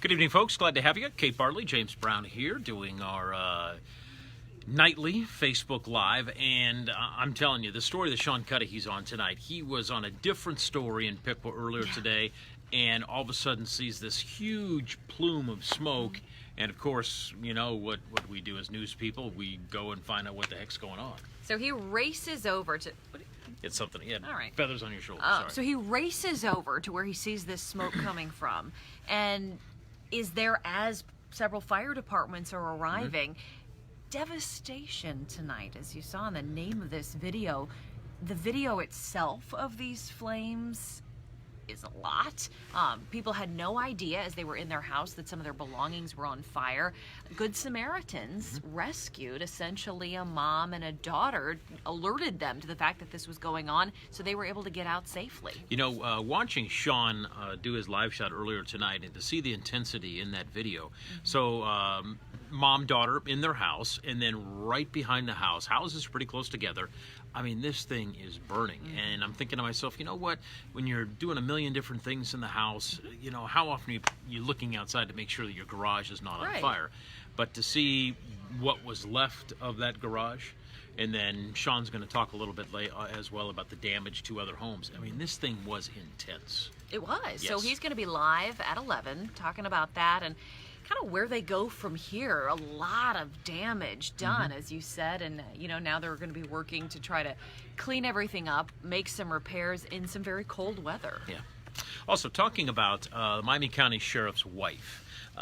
Good evening, folks. Glad to have you. Kate Bartley, James Brown here, doing our nightly Facebook Live. And I'm telling you, the story that Sean Cudahy's on tonight, he was on a different story in Piqua earlier today, and all of a sudden sees this huge plume of smoke. And of course, you know what we do as news people, we go and find out what the heck's going on. So he races over to... It's something. He had All right. feathers on your shoulders. So he races over to where he sees this smoke coming from, and is there as several fire departments are arriving. Devastation tonight, as you saw in the name of this video. The video itself of these flames is a lot. People had no idea as they were in their house that some of their belongings were on fire. Good Samaritans rescued essentially a mom and a daughter, alerted them to the fact that this was going on, so they were able to get out safely. You know, watching Sean do his live shot earlier tonight and to see the intensity in that video. So mom, daughter in their house, and then right behind the house, houses pretty close together. I mean, this thing is burning. And I'm thinking to myself, you know what? When you're doing a million different things in the house, you know, how often are you looking outside to make sure that your garage is not on fire? But to see what was left of that garage, and then Sean's going to talk a little bit as well about the damage to other homes. I mean, this thing was intense. It was. Yes. So he's going to be live at 11 talking about that and kind of where they go from here. A lot of damage done, as you said, and you know, now they're going to be working to try to clean everything up, make some repairs in some very cold weather. Yeah. Also, talking about Miami County Sheriff's wife.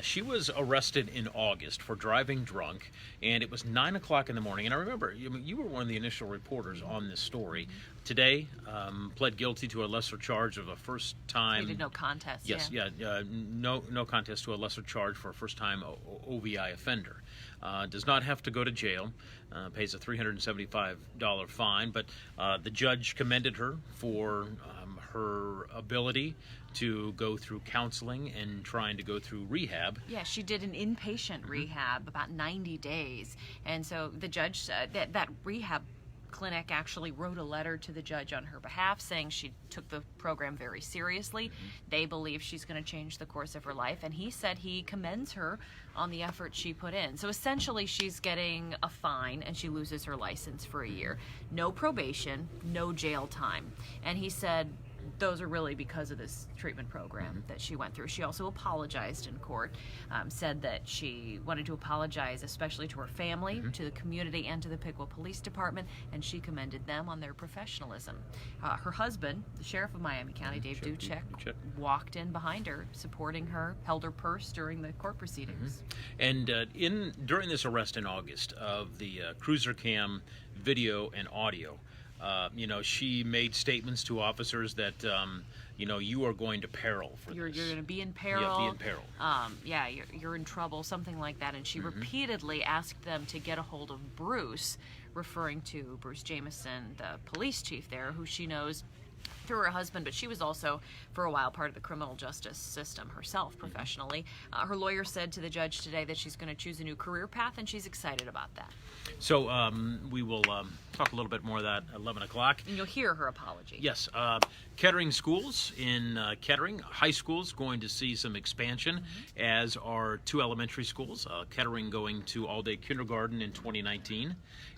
She was arrested in August for driving drunk, and it was 9 o'clock in the morning. And I remember you were one of the initial reporters on this story. Today, pled guilty to a lesser charge of a first time. They did no contest. Yes, no contest to a lesser charge for a first time OVI offender. Does not have to go to jail. Pays a $375 fine, but the judge commended her for her ability to go through counseling and trying to go through rehab. Yeah, she did an inpatient rehab, about 90 days. And so the judge said that rehab clinic actually wrote a letter to the judge on her behalf saying she took the program very seriously. They believe she's going to change the course of her life, and he said he commends her on the effort she put in. So essentially she's getting a fine and she loses her license for a year. No probation, no jail time. And he said those are really because of this treatment program that she went through. She also apologized in court, said that she wanted to apologize especially to her family, to the community, and to the Piqua Police Department, and she commended them on their professionalism. Her husband, the sheriff of Miami County, Dave Duchek, walked in behind her, supporting her, held her purse during the court proceedings. And during this arrest in August of the cruiser cam video and audio, you know, she made statements to officers that, you know, you are going to peril for You're this. going to be in peril. Yeah, be in peril. You're in trouble, something like that. And she repeatedly asked them to get a hold of Bruce, referring to Bruce Jameson, the police chief there, who she knows through her husband, but she was also for a while part of the criminal justice system herself professionally. Her lawyer said to the judge today that she's going to choose a new career path, and she's excited about that. So we will talk a little bit more of that at 11 o'clock. And you'll hear her apology. Yes. Kettering schools in Kettering, high schools going to see some expansion, as are two elementary schools. Kettering going to all-day kindergarten in 2019,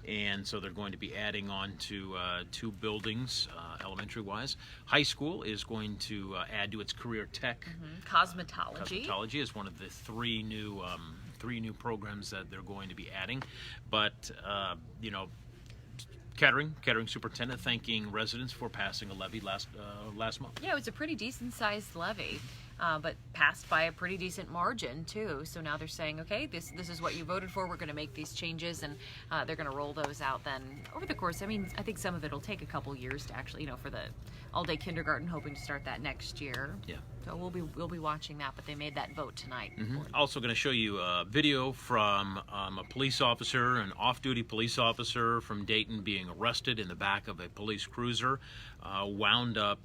and so they're going to be adding on to two buildings elementary-wise. High school is going to add to its career tech. Cosmetology. Cosmetology is one of the three new programs that they're going to be adding. But, you know, Kettering superintendent thanking residents for passing a levy last month. Yeah, it was a pretty decent-sized levy, but passed by a pretty decent margin, too. So now they're saying, okay, this is what you voted for. We're going to make these changes, and they're going to roll those out then over the course. I mean, I think some of it will take a couple years to actually, you know, for the all-day kindergarten, hoping to start that next year. Yeah. So we'll be watching that, but they made that vote tonight. Also going to show you a video from a police officer, an off-duty police officer from Dayton being arrested in the back of a police cruiser, wound up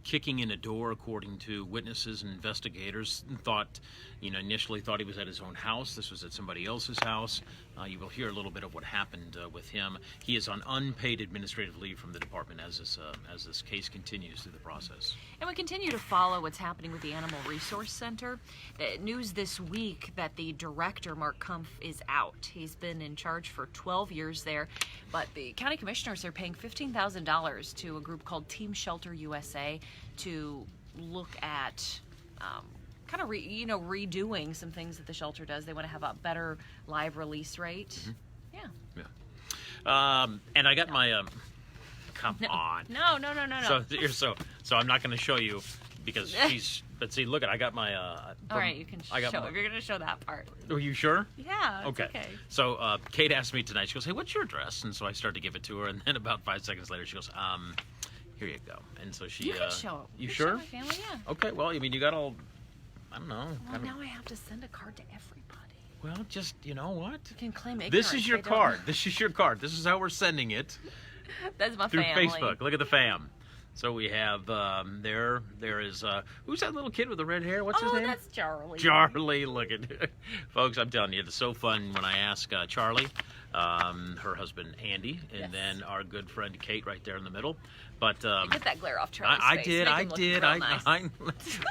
kicking in a door, according to witnesses and investigators. Initially thought he was at his own house. This was at somebody else's house. You will hear a little bit of what happened with him. He is on unpaid administrative leave from the department as this case continues through the process. And we continue to follow what's happening happening with the Animal Resource Center. The news this week that the director, Mark Kumpf, is out. He's been in charge for 12 years there, but the county commissioners are paying $15,000 to a group called Team Shelter USA to look at kind of redoing some things that the shelter does. They want to have a better live release rate. Yeah. And I got my come on. No. So I'm not going to show you because she's. But see, look at I got my. All right, you can show. If you're going to show that part. Are you sure? Yeah. It's okay. So Kate asked me tonight. She goes, "Hey, what's your address?" And so I started to give it to her, and then about 5 seconds later, she goes, "Here you go." And so she. You can show. You can sure? Show my family, yeah. Okay. Well, I mean, you got all. I don't know. Well, now I have to send a card to everybody. Well, just you know what? You can claim ignorance. This is your card. This is your card. This is how we're sending it. That's my through family. Facebook. Look at the fam. So we have there is who's that little kid with the red hair? What's his name? Oh, that's Charlie. Charlie, look at folks. I'm telling you, it's so fun when I ask Charlie, her husband Andy, and then our good friend Kate right there in the middle. But get that glare off Charlie's I face. did. Make him look real nice.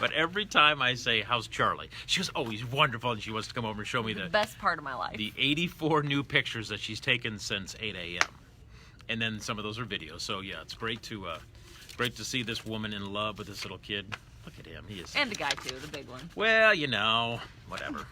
But every time I say, "How's Charlie?" she goes, "Oh, he's wonderful," and she wants to come over and show me the best part of my life. The 84 new pictures that she's taken since 8 a.m. And then some of those are videos. So yeah, it's great to see this woman in love with this little kid. Look at him. He is. And the guy too, the big one. Well, whatever.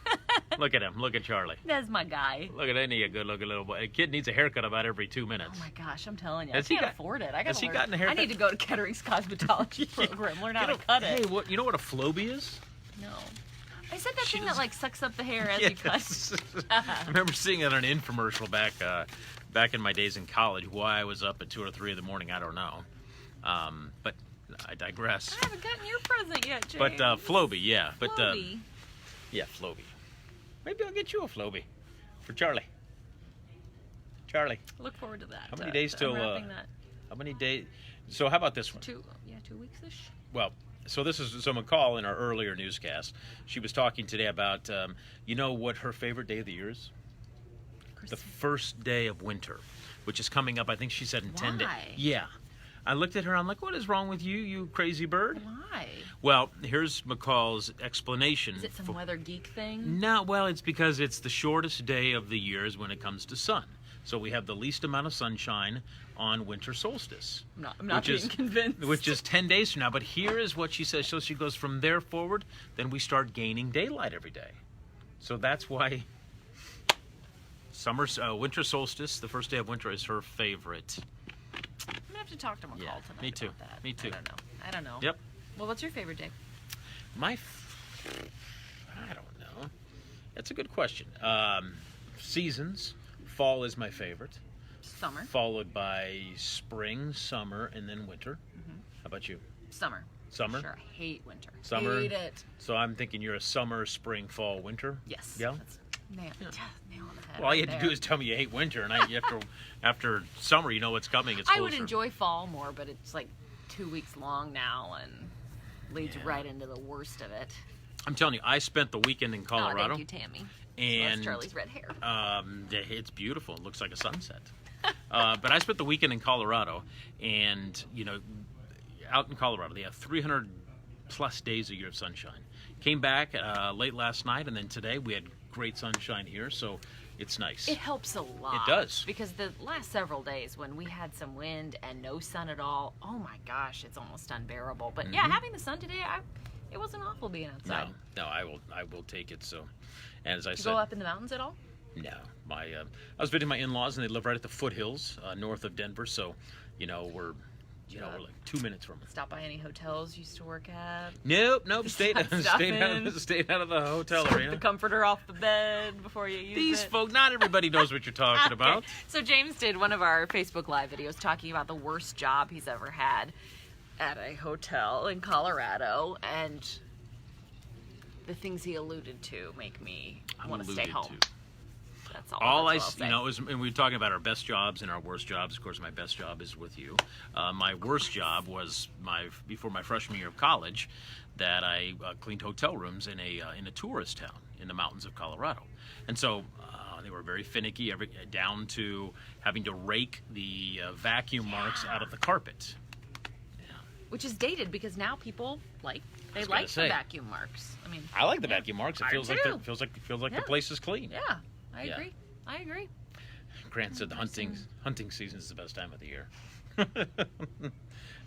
Look at him. Look at Charlie. That's my guy. Look at any a good-looking little boy. A kid needs a haircut about every 2 minutes. Oh my gosh, I'm telling you, I can't afford it. Has he gotten a haircut? I need to go to Kettering's cosmetology program, learn how to cut it. Hey, you know what a Flowbee is? No. I said that thing that like sucks up the hair as you cut. I remember seeing it on an infomercial back in my days in college. Why I was up at 2 or 3 in the morning, I don't know. But I digress. I haven't gotten your present yet, James. But Flowbee, yeah. But Flowbee. Yeah, Flowbee. Maybe I'll get you a Flowbee for Charlie. Charlie. Look forward to that. How many days till? Unwrapping that. How many days? So how about this one? 2 weeks-ish. Well, so this is McCall in our earlier newscast. She was talking today about, you know what her favorite day of the year is? The first day of winter, which is coming up. I think she said in 10 days. Yeah. I looked at her. I'm like, what is wrong with you, you crazy bird? Why? Well, here's McCall's explanation. Is it some weather geek thing? No, well, it's because it's the shortest day of the years when it comes to sun. So we have the least amount of sunshine on winter solstice. I'm not being convinced. Which is 10 days from now. But here is what she says. So she goes from there forward, then we start gaining daylight every day. So that's why winter solstice, the first day of winter, is her favorite. I'm going to have to talk to McCall tonight me too. about that. Me too. I don't know. Yep. Well, what's your favorite day? I don't know. That's a good question. Seasons. Fall is my favorite. Summer. Followed by spring, summer, and then winter. Mm-hmm. How about you? Summer. Summer? Sure. I hate winter. Summer? Hate it. So I'm thinking you're a summer, spring, fall, winter? Yes. Yeah? That's nail on the head. Well, all you have to do is tell me you hate winter, and after summer, you know what's coming. It's closer. I would enjoy fall more, but it's like 2 weeks long now and leads right into the worst of it. I'm telling you, I spent the weekend in Colorado. Oh, thank you, Tammy. And that's Charlie's red hair. It's beautiful. It looks like a sunset. But I spent the weekend in Colorado, and out in Colorado, they have 300 plus days a year of sunshine. Came back late last night, and then today we had great sunshine here, so it's nice. It helps a lot. It does. Because the last several days when we had some wind and no sun at all, oh my gosh, it's almost unbearable. But yeah, having the sun today, it wasn't awful being outside. No, I will take it. So, and as I Did said, you go up in the mountains at all? No, I was visiting my in-laws, and they live right at the foothills north of Denver. So, we're like 2 minutes from it. Stop by any hotels you used to work at? Nope. Stayed out of the hotel arena. The comforter off the bed before you use it. These folk, not everybody knows what you're talking about. So James did one of our Facebook Live videos talking about the worst job he's ever had at a hotel in Colorado, and the things he alluded to make me want to stay home. That's all I'll say. And we were talking about our best jobs and our worst jobs. Of course, my best job is with you. My worst job was before my freshman year of college, that I cleaned hotel rooms in a tourist town in the mountains of Colorado, and so they were very finicky, down to having to rake the vacuum marks out of the carpet. Which is dated because now people like They was gonna like the say. vacuum marks. I mean, I like the yeah. vacuum marks. It I feels do like too. the Yeah. place is clean. Yeah, I Yeah. agree. I agree. Grant said the hunting season is the best time of the year.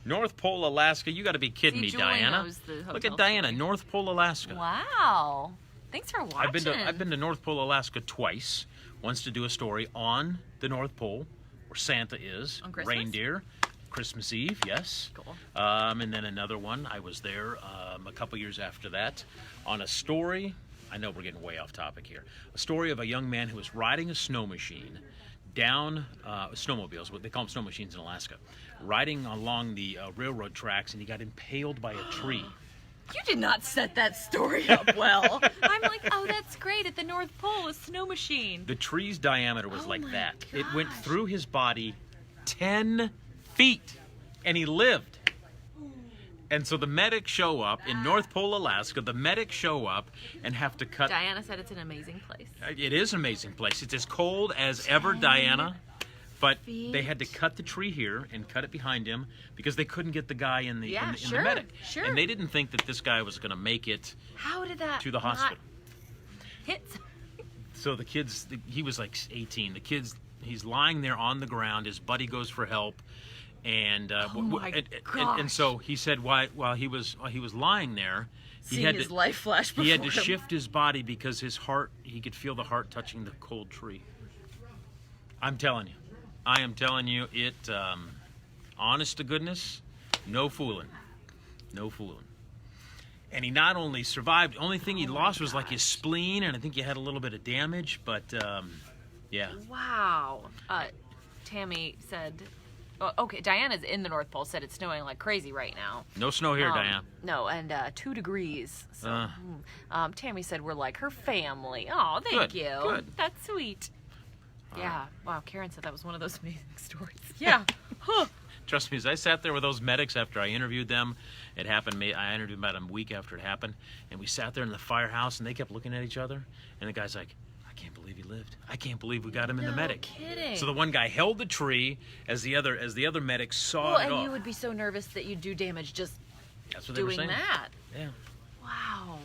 North Pole, Alaska. You got to be kidding See, me, Julie Diana. knows the Look hotel at Diana, story. North Pole, Alaska. Wow. Thanks for watching. I've been to North Pole, Alaska twice. Once to do a story on the North Pole, where Santa is, On Christmas? reindeer, Christmas Eve, yes. Cool. And then another one. I was there a couple years after that on a story. I know we're getting way off topic here. A story of a young man who was riding a snow machine down snowmobiles. What they call them, snow machines in Alaska, riding along the railroad tracks, and he got impaled by a tree. You did not set that story up well. I'm like, oh, that's great. At the North Pole, a snow machine. The tree's diameter was Oh like my that. It went gosh. through his body 10 feet, and he lived. And so the medics show up in North Pole, Alaska. The medics show up and have to cut. Diana said it's an amazing place. It is an amazing place. It's as cold as ever, Diana. But feet. they had to cut the tree here and cut it behind him because they couldn't get the guy in the, Yeah, in the sure, medic. sure. And they didn't think that this guy was going to make it How did that to the not hospital. hit? So the kids, he was like 18. The kids, he's lying there on the ground. His buddy goes for help, and and so he said, while he was lying there, he Seeing had his to life flash before he had to him. shift his body because his heart, he could feel the heart touching the cold tree. I'm telling you, I am telling you, it. Honest to goodness, no fooling, no fooling. And he not only survived, the only thing he lost was like his spleen, and I think he had a little bit of damage, but yeah. Wow. Tammy said, oh, okay, Diana's in the North Pole, said it's snowing like crazy right now. No snow here, Diane. No, and 2 degrees. So, Uh. Tammy said we're like her family. Oh, thank Good, you. good. That's sweet. Yeah. Wow, Karen said that was one of those amazing stories. Yeah. Huh. Trust me, as I sat there with those medics after I interviewed them, it happened. I interviewed them about a week after it happened, and we sat there in the firehouse, and they kept looking at each other, and the guy's like, I can't believe he lived. I can't believe we got him in the No medic. kidding. So the one guy held the tree as the other medics sawed Well, it and off. you would be so nervous that you'd do damage just That's what they were doing saying. that. Yeah. Wow.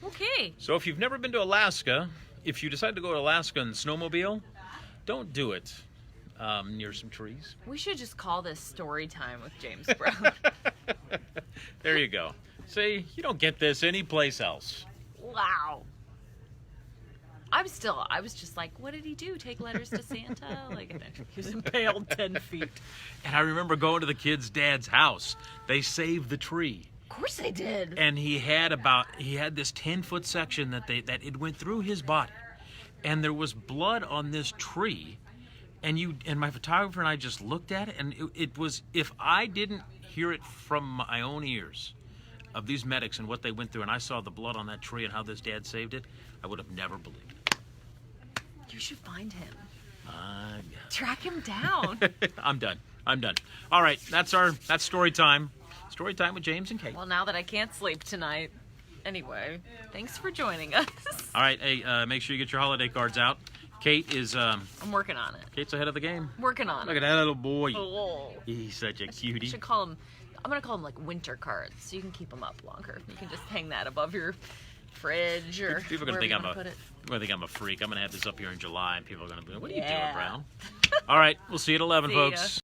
Okay. So if you've never been to Alaska, if you decide to go to Alaska and snowmobile, don't do it near some trees. We should just call this story time with James Brown. There you go. See, you don't get this anyplace else. Wow. I was just like, what did he do? Take letters to Santa? Like, and then he was impaled 10 feet. And I remember going to the kid's dad's house. They saved the tree. Of course they did. And he had this 10-foot section that it went through his body. And there was blood on this tree. And my photographer and I just looked at it, and it was, if I didn't hear it from my own ears of these medics and what they went through, and I saw the blood on that tree and how this dad saved it, I would have never believed it. You should find him. Yeah. Track him down. I'm done. All right, that's story time. Story time with James and Kate. Well, now that I can't sleep tonight. Anyway, thanks for joining us. All right, hey, make sure you get your holiday cards out. Kate is I'm working on it. Kate's ahead of the game. Working on Look it. at that little boy. Oh. He's such a I cutie. should call him. I'm gonna call them like winter cards, so you can keep them up longer. You can just hang that above your fridge or People are gonna wherever think you I'm wanna a put it. I'm a freak. I'm gonna have this up here in July, and people are gonna be like, "What are you Yeah. doing, Brown?" All right, we'll see you at 11, See ya. folks.